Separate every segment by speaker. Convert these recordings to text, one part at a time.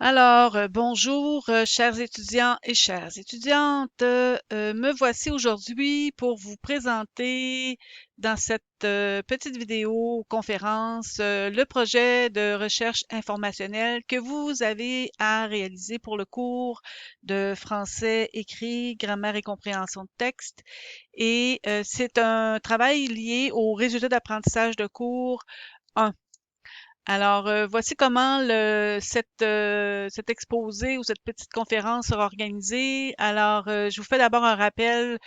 Speaker 1: Bonjour, chers étudiants et chères étudiantes. Me voici aujourd'hui pour vous présenter dans cette petite vidéo conférence le projet de recherche informationnelle que vous avez à réaliser pour le cours de français écrit, grammaire et compréhension de texte. Et c'est un travail lié aux résultats d'apprentissage de cours 1. Voici comment cet exposé ou cette petite conférence sera organisée. Je vous fais d'abord un rappel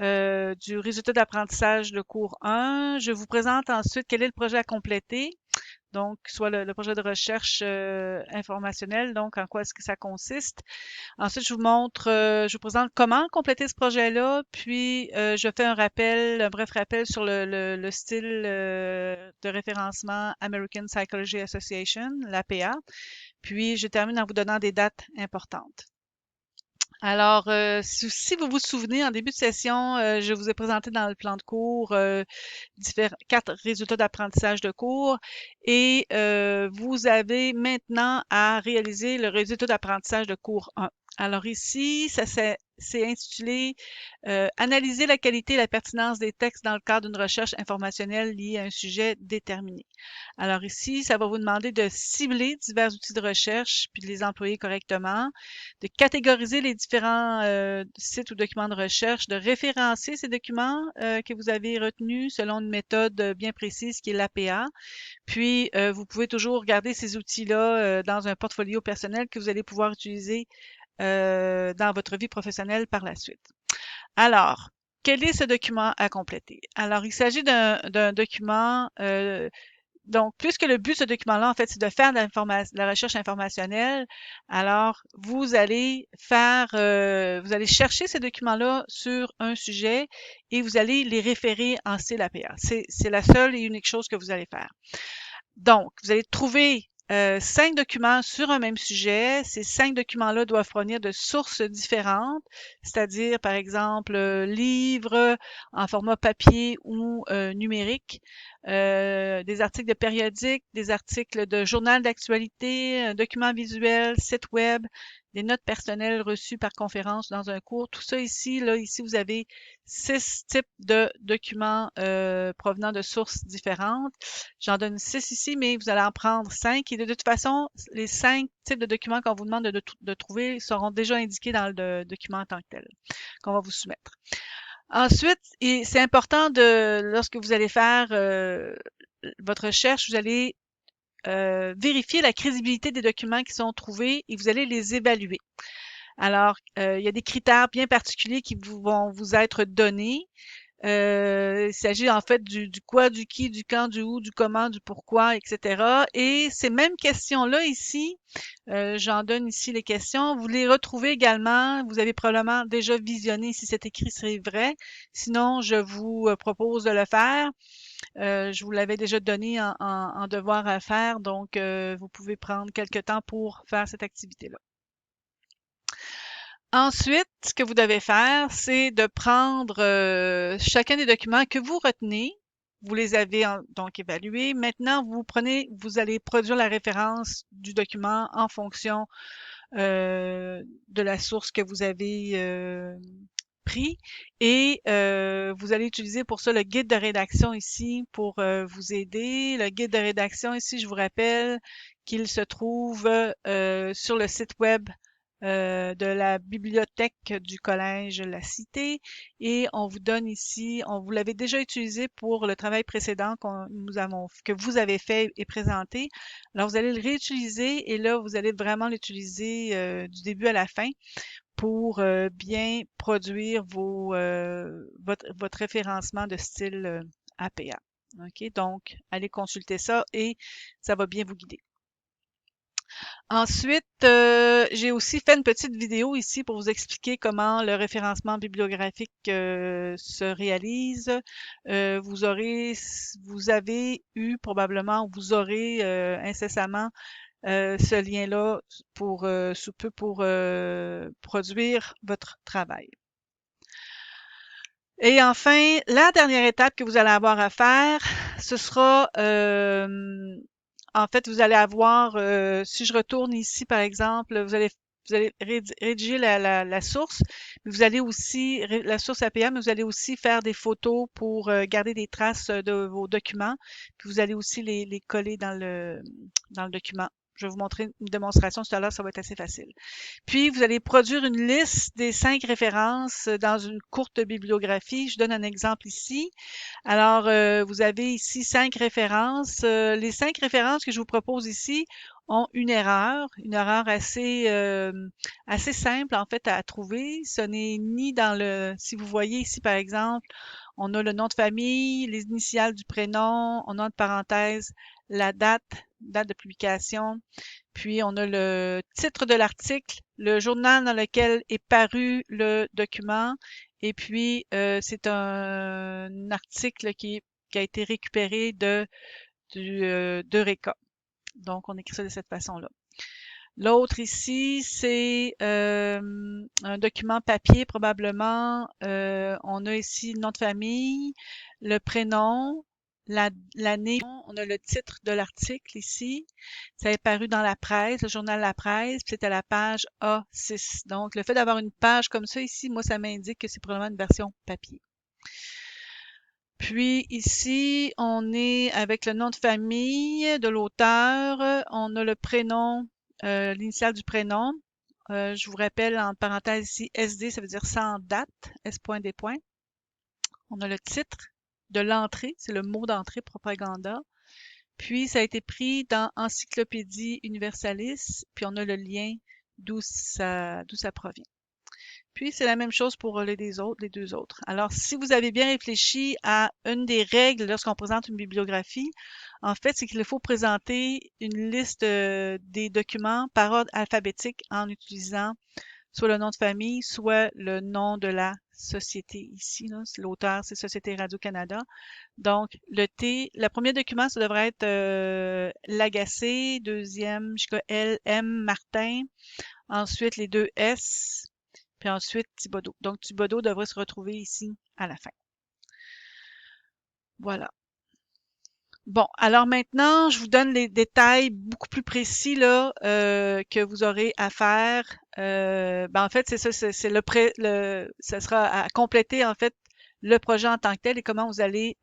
Speaker 1: du résultat d'apprentissage de cours 1. Je vous présente ensuite quel est le projet à compléter. Donc, soit le projet de recherche informationnelle, donc en quoi est-ce que ça consiste. Ensuite, je vous présente comment compléter ce projet-là, puis je fais un bref rappel sur le style de référencement American Psychology Association, l'APA, puis je termine en vous donnant des dates importantes. Si vous vous souvenez, en début de session, je vous ai présenté dans le plan de cours 4 résultats d'apprentissage de cours et vous avez maintenant à réaliser le résultat d'apprentissage de cours 1. Alors ici, c'est intitulé Analyser la qualité et la pertinence des textes dans le cadre d'une recherche informationnelle liée à un sujet déterminé. Alors ici, ça va vous demander de cibler divers outils de recherche puis de les employer correctement, de catégoriser les différents sites ou documents de recherche, de référencer ces documents que vous avez retenus selon une méthode bien précise qui est l'APA. Puis, vous pouvez toujours garder ces outils-là dans un portfolio personnel que vous allez pouvoir utiliser dans votre vie professionnelle par la suite. Alors, quel est ce document à compléter? Alors, il s'agit d'un document donc, puisque le but de ce document-là, en fait, c'est de faire de la recherche informationnelle, alors vous allez chercher ces documents-là sur un sujet et vous allez les référer en style APA. C'est la seule et unique chose que vous allez faire. Donc, vous allez trouver 5 documents sur un même sujet. Ces 5 documents-là doivent provenir de sources différentes, c'est-à-dire, par exemple, livres en format papier ou numérique, des articles de périodiques, des articles de journal d'actualité, documents visuels, sites web, des notes personnelles reçues par conférence dans un cours. Tout ça ici, ici, vous avez 6 types de documents provenant de sources différentes. J'en donne 6 ici, mais vous allez en prendre 5. Et de toute façon, les 5 types de documents qu'on vous demande de trouver seront déjà indiqués dans le document en tant que tel, qu'on va vous soumettre. Ensuite, et c'est important lorsque vous allez faire votre recherche, vous allez vérifier la crédibilité des documents qui sont trouvés et vous allez les évaluer. Il y a des critères bien particuliers qui vont vous être donnés. Il s'agit en fait du quoi, du qui, du quand, du où, du comment, du pourquoi, etc. Et ces mêmes questions-là ici, j'en donne ici les questions. Vous les retrouvez également. Vous avez probablement déjà visionné si cet écrit serait vrai. Sinon, je vous propose de le faire. Je vous l'avais déjà donné en devoir à faire, donc vous pouvez prendre quelques temps pour faire cette activité-là. Ensuite, ce que vous devez faire, c'est de prendre chacun des documents que vous retenez. Vous les avez donc évalués. Maintenant, vous allez produire la référence du document en fonction de la source que vous avez pris. Et vous allez utiliser pour ça le guide de rédaction ici pour vous aider. Le guide de rédaction ici, je vous rappelle qu'il se trouve sur le site web de la bibliothèque du collège La Cité et on vous donne ici, on vous l'avait déjà utilisé pour le travail précédent que vous avez fait et présenté. Alors vous allez le réutiliser et là vous allez vraiment l'utiliser du début à la fin pour bien produire votre référencement de style APA. OK? Donc, allez consulter ça et ça va bien vous guider. Ensuite, j'ai aussi fait une petite vidéo ici pour vous expliquer comment le référencement bibliographique se réalise. Vous avez eu probablement, ou vous aurez incessamment ce lien-là sous peu pour produire votre travail. Et enfin, la dernière étape que vous allez avoir à faire, ce sera en fait, vous allez avoir, si je retourne ici, par exemple, vous allez rédiger la source, mais vous allez aussi, la source APA, mais vous allez aussi faire des photos pour garder des traces de vos documents, puis vous allez aussi les coller dans le document. Je vais vous montrer une démonstration tout à l'heure, ça va être assez facile. Puis, vous allez produire une liste des 5 références dans une courte bibliographie. Je donne un exemple ici. Alors, vous avez ici 5 références. Les 5 références que je vous propose ici ont une erreur assez simple en fait à trouver. Ce n'est ni dans le, si vous voyez ici par exemple, on a le nom de famille, les initiales du prénom, on a entre parenthèses la date de publication, puis on a le titre de l'article, le journal dans lequel est paru le document, et puis c'est un article qui a été récupéré d'Eureka. Donc on écrit ça de cette façon-là. L'autre ici, c'est un document papier probablement. On a ici le nom de famille, le prénom, l'année. On a le titre de l'article ici. Ça est paru dans la presse, le journal La Presse, puis c'est à la page A6. Donc, le fait d'avoir une page comme ça ici, moi, ça m'indique que c'est probablement une version papier. Puis ici, on est avec le nom de famille de l'auteur. On a le prénom, l'initiale du prénom. Je vous rappelle en parenthèse ici, SD, ça veut dire sans date, S.D. On a le titre de l'entrée, c'est le mot d'entrée, propaganda. Puis, ça a été pris dans Encyclopédie Universalis, puis on a le lien d'où ça provient. Puis, c'est la même chose pour les deux autres. Alors, si vous avez bien réfléchi à une des règles lorsqu'on présente une bibliographie, en fait, c'est qu'il faut présenter une liste des documents par ordre alphabétique en utilisant soit le nom de famille, soit le nom de la société ici. L'auteur, c'est Société Radio-Canada. Donc, le premier document, ça devrait être Lagacé, deuxième jusqu'à L, M, Martin, ensuite les deux S, puis ensuite Thibodeau. Donc, Thibodeau devrait se retrouver ici à la fin. Voilà. Bon, alors maintenant, je vous donne les détails beaucoup plus précis là que vous aurez à faire. En fait, c'est ça, c'est ça sera à compléter en fait le projet en tant que tel et comment vous allez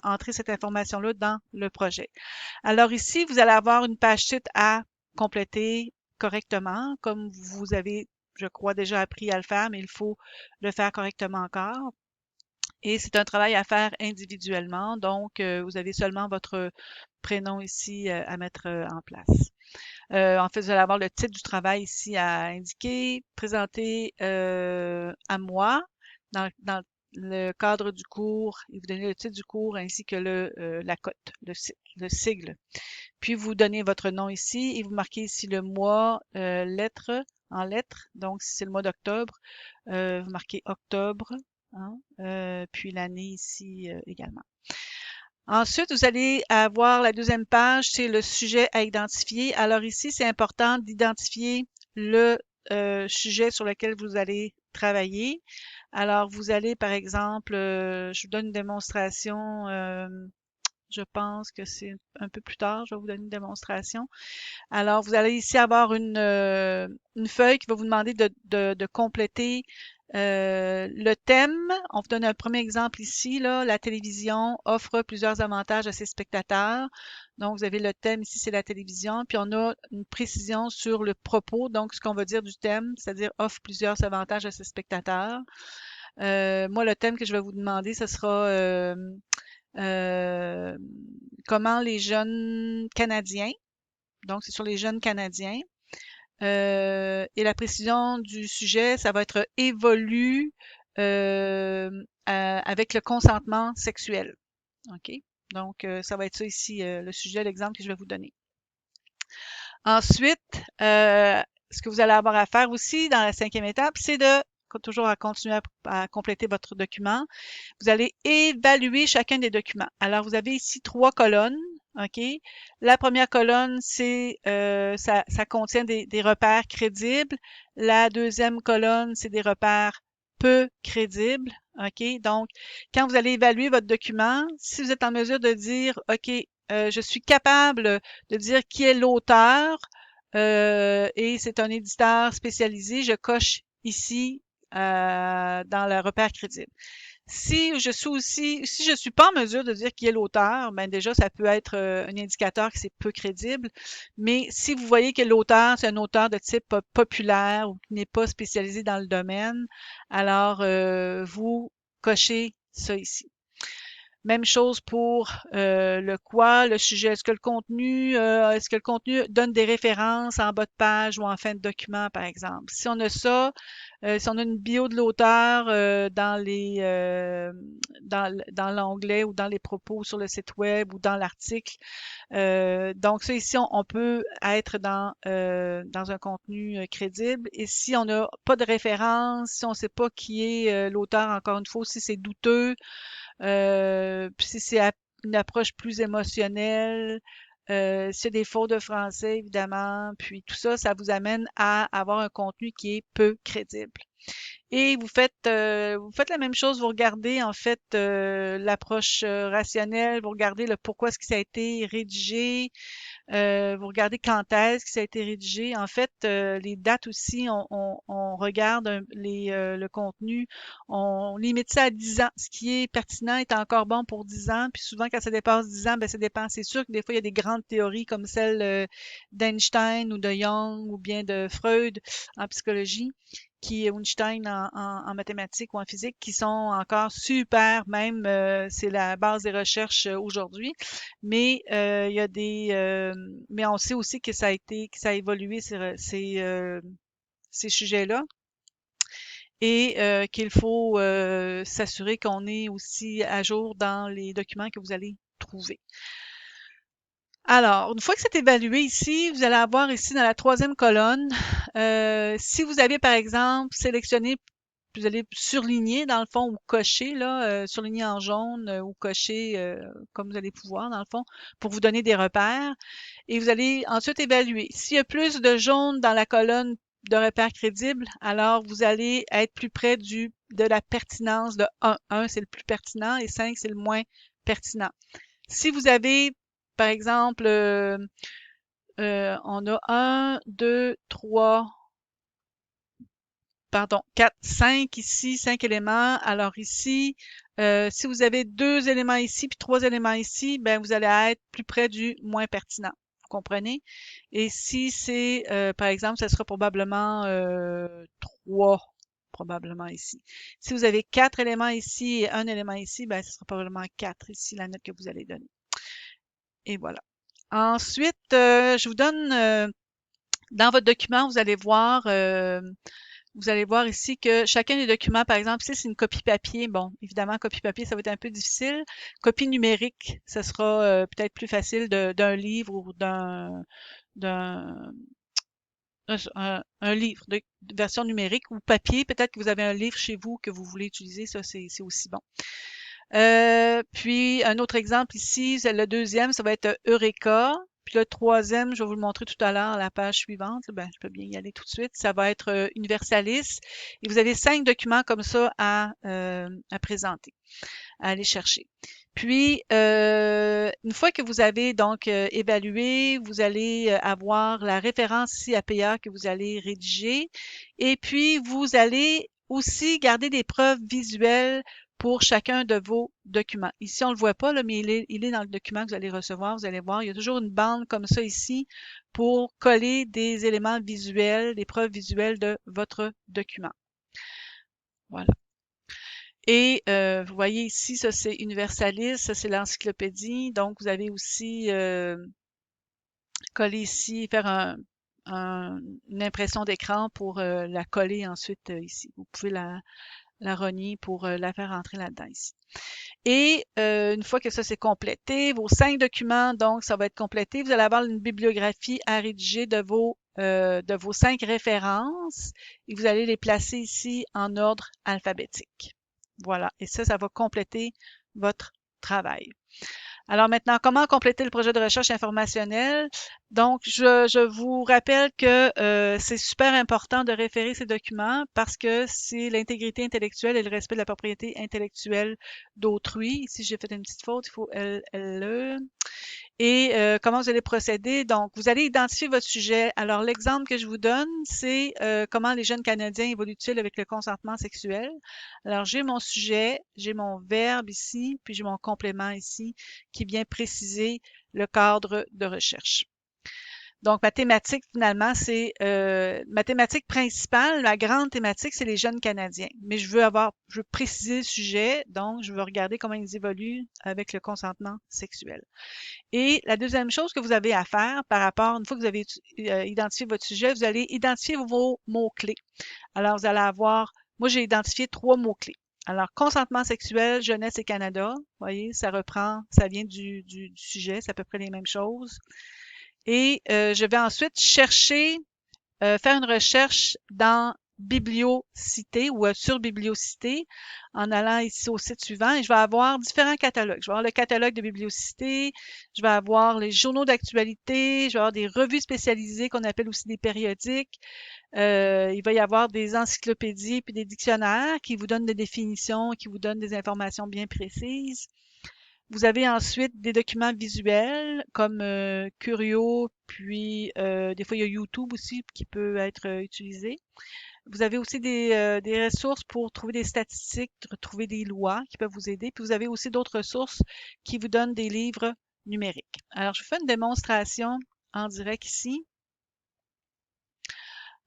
Speaker 1: entrer cette information-là dans le projet. Alors ici, vous allez avoir une page site à compléter correctement, comme vous avez, je crois, déjà appris à le faire, mais il faut le faire correctement encore. Et c'est un travail à faire individuellement, donc vous avez seulement votre prénom ici à mettre en place. En fait, vous allez avoir le titre du travail ici à indiquer, présenter à moi dans le cadre du cours et vous donnez le titre du cours ainsi que la cote, le sigle. Puis vous donnez votre nom ici et vous marquez ici le mois en lettres. Donc si c'est le mois d'octobre, vous marquez octobre, hein, puis l'année ici également. Ensuite, vous allez avoir la deuxième page, c'est le sujet à identifier. Alors ici, c'est important d'identifier le sujet sur lequel vous allez travailler. Alors, vous allez, par exemple, je vous donne une démonstration, je pense que c'est un peu plus tard, je vais vous donner une démonstration. Alors, vous allez ici avoir une feuille qui va vous demander de compléter le thème. On vous donne un premier exemple ici, là. La télévision offre plusieurs avantages à ses spectateurs. Donc, vous avez le thème ici, c'est la télévision. Puis, on a une précision sur le propos, donc ce qu'on va dire du thème, c'est-à-dire offre plusieurs avantages à ses spectateurs. Moi, le thème que je vais vous demander, ce sera euh, comment les jeunes Canadiens, donc c'est sur les jeunes Canadiens, et la précision du sujet, ça va être évolue avec le consentement sexuel. OK? Donc, ça va être ça ici, le sujet, l'exemple que je vais vous donner. Ensuite, ce que vous allez avoir à faire aussi dans la 5e étape, c'est de toujours à continuer à compléter votre document. Vous allez évaluer chacun des documents. Alors, vous avez ici 3 colonnes. OK? La première colonne, c'est ça contient des repères crédibles. La deuxième colonne, c'est des repères peu crédibles. OK? Donc, quand vous allez évaluer votre document, si vous êtes en mesure de dire, OK, je suis capable de dire qui est l'auteur et c'est un éditeur spécialisé, je coche ici dans le repère crédible. Si je suis pas en mesure de dire qui est l'auteur, ben déjà ça peut être un indicateur que c'est peu crédible. Mais si vous voyez que l'auteur c'est un auteur de type populaire ou qui n'est pas spécialisé dans le domaine, alors vous cochez ça ici. Même chose pour le quoi, le sujet. Est-ce que le contenu donne des références en bas de page ou en fin de document, par exemple? Si on a ça, si on a une bio de l'auteur dans l'onglet ou dans les propos sur le site web ou dans l'article, donc ça ici, on peut être dans un contenu crédible. Et si on n'a pas de référence, si on ne sait pas qui est l'auteur, encore une fois, si c'est douteux, puis si c'est une approche plus émotionnelle, s'il y a des fautes de français, évidemment, puis tout ça, ça vous amène à avoir un contenu qui est peu crédible. Et vous faites la même chose, vous regardez en fait l'approche rationnelle, vous regardez le pourquoi est-ce que ça a été rédigé, vous regardez quand est-ce que ça a été rédigé. En fait, les dates aussi, on regarde le contenu, on limite ça à 10 ans. Ce qui est pertinent est encore bon pour 10 ans. Puis souvent, quand ça dépasse 10 ans, ben ça dépend. C'est sûr que des fois, il y a des grandes théories comme celle d'Einstein ou de Jung ou bien de Freud en psychologie qui Einstein en mathématiques ou en physique, qui sont encore super, même c'est la base des recherches aujourd'hui. Mais il y a mais on sait aussi que ça a évolué ces sujets-là et qu'il faut s'assurer qu'on est aussi à jour dans les documents que vous allez trouver. Alors, une fois que c'est évalué ici, vous allez avoir ici dans la troisième colonne, si vous avez par exemple sélectionné, vous allez surligner dans le fond ou cocher là, surligner en jaune ou cocher comme vous allez pouvoir dans le fond pour vous donner des repères et vous allez ensuite évaluer. S'il y a plus de jaune dans la colonne de repères crédibles, alors vous allez être plus près de la pertinence de 1. 1, c'est le plus pertinent et 5, c'est le moins pertinent. Si vous avez, par exemple, on a 1, 2, 3, pardon, 4, 5 ici, 5 éléments. Alors ici, si vous avez 2 éléments ici puis 3 éléments ici, ben vous allez être plus près du moins pertinent. Vous comprenez? Et si c'est, par exemple, ça sera probablement 3 probablement ici. Si vous avez 4 éléments ici et un élément ici, ben ce sera probablement 4 ici, la note que vous allez donner. Et voilà. Ensuite, je vous donne dans votre document, vous allez voir ici que chacun des documents, par exemple, si c'est une copie papier, bon, évidemment, copie papier, ça va être un peu difficile. Copie numérique, ça sera peut-être plus facile d'un livre ou d'un un livre de version numérique ou papier. Peut-être que vous avez un livre chez vous que vous voulez utiliser, ça c'est aussi bon. Puis un autre exemple ici, le deuxième, ça va être Eureka. Puis le troisième, je vais vous le montrer tout à l'heure à la page suivante. Ben, je peux bien y aller tout de suite. Ça va être Universalis. Et vous avez 5 documents comme ça à présenter, à aller chercher. Puis, une fois que vous avez donc évalué, vous allez avoir la référence ici APA que vous allez rédiger. Et puis, vous allez aussi garder des preuves visuelles pour chacun de vos documents. Ici, on ne le voit pas, là, mais il est dans le document que vous allez recevoir. Vous allez voir, il y a toujours une bande comme ça ici pour coller des éléments visuels, des preuves visuelles de votre document. Voilà. Et vous voyez ici, ça c'est Universalis, ça c'est l'encyclopédie. Donc, vous avez aussi collé ici, faire une impression d'écran pour la coller ensuite ici. Vous pouvez la rogner pour la faire entrer là-dedans ici. Et une fois que ça c'est complété, vos 5 documents, donc ça va être complété. Vous allez avoir une bibliographie à rédiger de vos 5 références et vous allez les placer ici en ordre alphabétique. Voilà. Et ça va compléter votre travail. Alors maintenant, comment compléter le projet de recherche informationnelle? Donc, je vous rappelle que c'est super important de référer ces documents parce que c'est l'intégrité intellectuelle et le respect de la propriété intellectuelle d'autrui. Ici, j'ai fait une petite faute, il faut LLE. Et comment vous allez procéder? Donc, vous allez identifier votre sujet. Alors, l'exemple que je vous donne, c'est comment les jeunes Canadiens évoluent-ils avec le consentement sexuel. Alors, j'ai mon sujet, j'ai mon verbe ici, puis j'ai mon complément ici qui vient préciser le cadre de recherche. Donc, ma thématique, finalement, c'est ma thématique principale, ma grande thématique, c'est les jeunes Canadiens. Mais je veux préciser le sujet, donc je veux regarder comment ils évoluent avec le consentement sexuel. Et la deuxième chose que vous avez à faire par rapport, une fois que vous avez identifié votre sujet, vous allez identifier vos mots-clés. Alors, vous allez avoir, moi j'ai identifié 3 mots-clés. Alors, consentement sexuel, jeunesse et Canada. Vous voyez, ça reprend, ça vient du sujet, c'est à peu près les mêmes choses. Et je vais ensuite chercher, faire une recherche dans Bibliocité ou sur Bibliocité en allant ici au site suivant et je vais avoir différents catalogues. Je vais avoir le catalogue de Bibliocité, je vais avoir les journaux d'actualité, je vais avoir des revues spécialisées qu'on appelle aussi des périodiques. Il va y avoir des encyclopédies puis des dictionnaires qui vous donnent des définitions, qui vous donnent des informations bien précises. Vous avez ensuite des documents visuels comme Curio, puis des fois il y a YouTube aussi qui peut être utilisé. Vous avez aussi des ressources pour trouver des statistiques, trouver des lois qui peuvent vous aider. Puis vous avez aussi d'autres ressources qui vous donnent des livres numériques. Alors, je vous fais une démonstration en direct ici.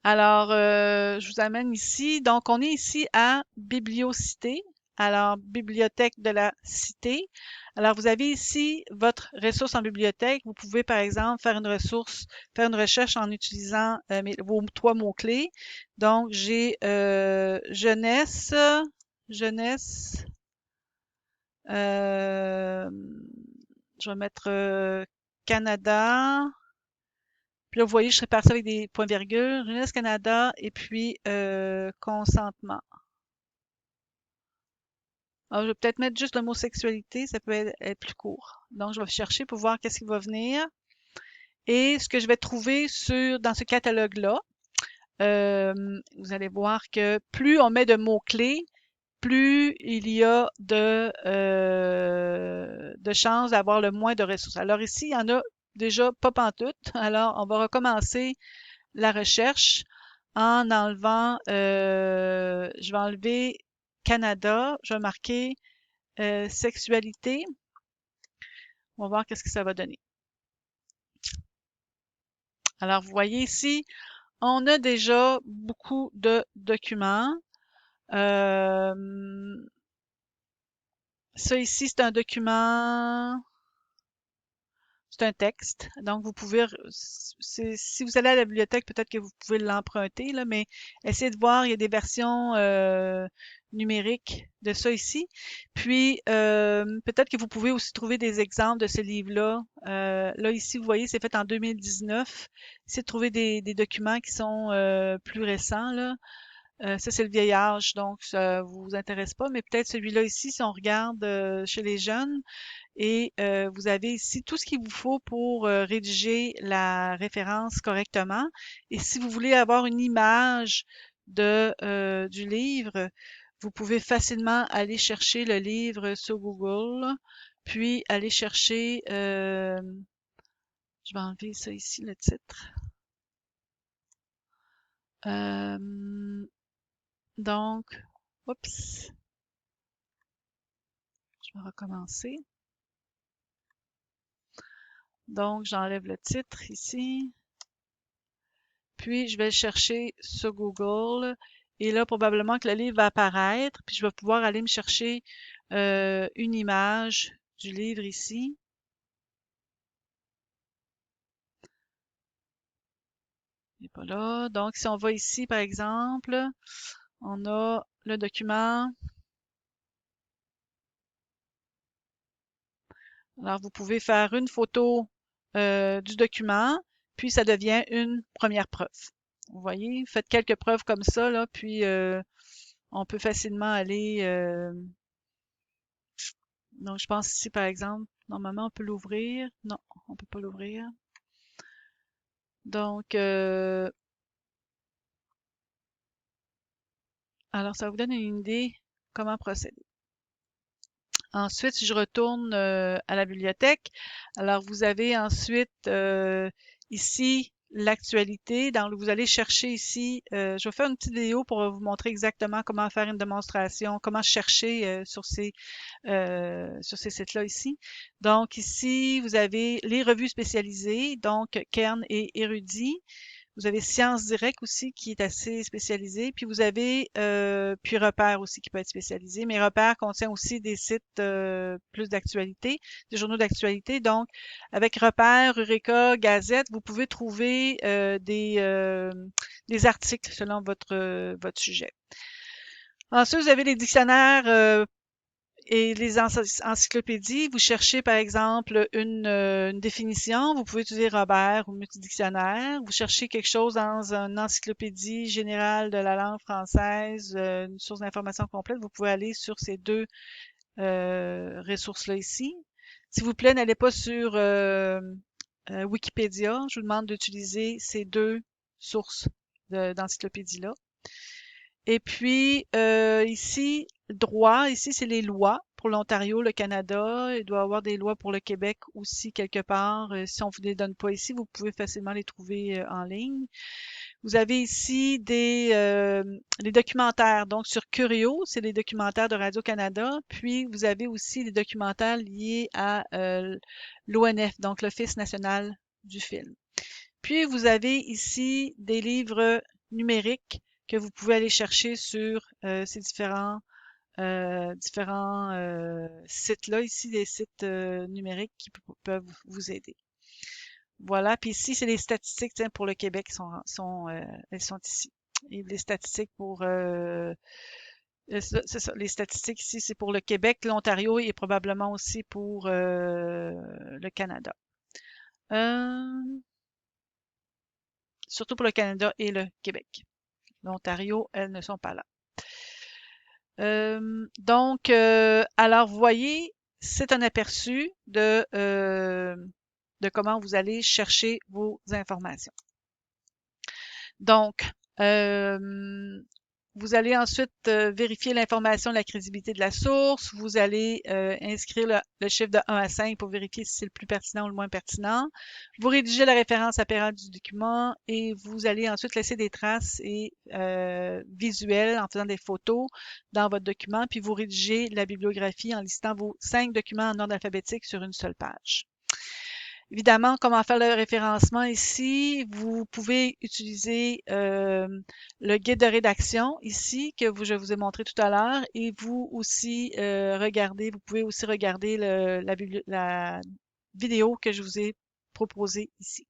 Speaker 1: Alors, je vous amène ici. Donc, on est ici à Bibliocité. Alors, Bibliothèque de la Cité. Alors, vous avez ici votre ressource en bibliothèque. Vous pouvez, par exemple, faire une recherche en utilisant vos 3 mots-clés. Donc, j'ai jeunesse, euh, je vais mettre Canada. Puis là, vous voyez, je serais parti avec des points-virgules, Jeunesse Canada et puis consentement. Alors, je vais peut-être mettre juste le mot sexualité, ça peut être plus court. Donc, je vais chercher pour voir qu'est-ce qui va venir. Et ce que je vais trouver dans ce catalogue-là, vous allez voir que plus on met de mots-clés, plus il y a de chances d'avoir le moins de ressources. Alors ici, il y en a déjà pas pantoute. Alors, on va recommencer la recherche en enlevant, je vais enlever Canada, je vais marquer sexualité. On va voir qu'est-ce que ça va donner. Alors, vous voyez ici, on a déjà beaucoup de documents. Euh, Ça ici, c'est un document, c'est un texte. Donc, vous pouvez, si vous allez à la bibliothèque, peut-être que vous pouvez l'emprunter, là, mais essayez de voir, il y a des versions numériques de ça ici. Puis, peut-être que vous pouvez aussi trouver des exemples de ce livre-là. Là, ici, vous voyez, c'est fait en 2019. Essayez de trouver des documents qui sont plus récents, là. Ça, c'est le vieil âge, donc ça vous intéresse pas, mais peut-être celui-là ici, si on regarde chez les jeunes, et vous avez ici tout ce qu'il vous faut pour rédiger la référence correctement. Et si vous voulez avoir une image du livre, vous pouvez facilement aller chercher le livre sur Google, puis aller chercher, je vais enlever ça ici, le titre. Donc, oups, je vais recommencer. Donc, j'enlève le titre ici. Puis, je vais le chercher sur Google. Et là, probablement que le livre va apparaître. Puis, je vais pouvoir aller me chercher une image du livre ici. Il n'est pas là. Donc, si on va ici, par exemple, on a le document. Alors, vous pouvez faire une photo du document, puis ça devient une première preuve. Vous voyez, faites quelques preuves comme ça, là, puis on peut facilement aller. Donc, je pense ici, par exemple, normalement, on peut l'ouvrir. Non, on peut pas l'ouvrir. Donc, alors, ça vous donne une idée comment procéder. Ensuite, si je retourne à la bibliothèque, alors vous avez ensuite ici l'actualité. Donc, vous allez chercher ici, je vais faire une petite vidéo pour vous montrer exactement comment faire une démonstration, comment chercher sur ces sites-là ici. Donc, ici, vous avez les revues spécialisées, donc Kern et Érudit. Vous avez Sciences Direct aussi qui est assez spécialisé. Puis vous avez puis Repère aussi qui peut être spécialisé. Mais Repère contient aussi des sites plus d'actualité, des journaux d'actualité. Donc, avec Repère, Eureka, Gazette, vous pouvez trouver des articles selon votre sujet. Ensuite, vous avez les dictionnaires et les encyclopédies. Vous cherchez, par exemple, une définition. Vous pouvez utiliser Robert ou Multidictionnaire. Vous cherchez quelque chose dans une encyclopédie générale de la langue française, une source d'information complète. Vous pouvez aller sur ces deux ressources-là ici. S'il vous plaît, n'allez pas sur Wikipédia. Je vous demande d'utiliser ces deux sources d'encyclopédie-là. Et puis, ici, droit, ici, c'est les lois pour l'Ontario, le Canada. Il doit y avoir des lois pour le Québec aussi quelque part. Si on ne vous les donne pas ici, vous pouvez facilement les trouver en ligne. Vous avez ici les documentaires. Donc, sur Curio, c'est les documentaires de Radio-Canada. Puis, vous avez aussi les documentaires liés à l'ONF, donc l'Office national du film. Puis, vous avez ici des livres numériques que vous pouvez aller chercher sur ces différents sites-là, ici, des sites numériques qui peuvent vous aider. Voilà, puis ici, c'est les statistiques tiens, pour le Québec, elles sont ici. Et les statistiques pour... c'est ça, les statistiques ici, c'est pour le Québec, l'Ontario et probablement aussi pour le Canada. Surtout pour le Canada et le Québec. L'Ontario, elles ne sont pas là. Donc, alors, vous voyez, c'est un aperçu de comment vous allez chercher vos informations. Donc, vous allez ensuite vérifier l'information, la crédibilité de la source. Vous allez inscrire le chiffre de 1 à 5 pour vérifier si c'est le plus pertinent ou le moins pertinent. Vous rédigez la référence apparente du document et vous allez ensuite laisser des traces et visuelles en faisant des photos dans votre document. Puis vous rédigez la bibliographie en listant vos 5 documents en ordre alphabétique sur une seule page. Évidemment, comment faire le référencement ici? Vous pouvez utiliser le guide de rédaction ici je vous ai montré tout à l'heure et vous aussi vous pouvez aussi regarder la vidéo que je vous ai proposée ici.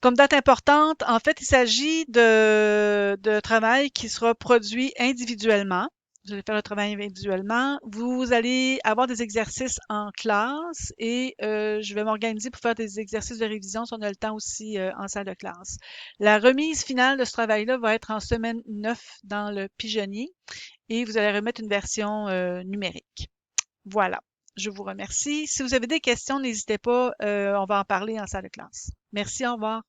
Speaker 1: Comme date importante, en fait, il s'agit de travail qui sera produit individuellement. Vous allez faire le travail individuellement. Vous allez avoir des exercices en classe et je vais m'organiser pour faire des exercices de révision si on a le temps aussi en salle de classe. La remise finale de ce travail-là va être en semaine 9 dans le pigeonnier et vous allez remettre une version numérique. Voilà. Je vous remercie. Si vous avez des questions, n'hésitez pas. On va en parler en salle de classe. Merci, au revoir.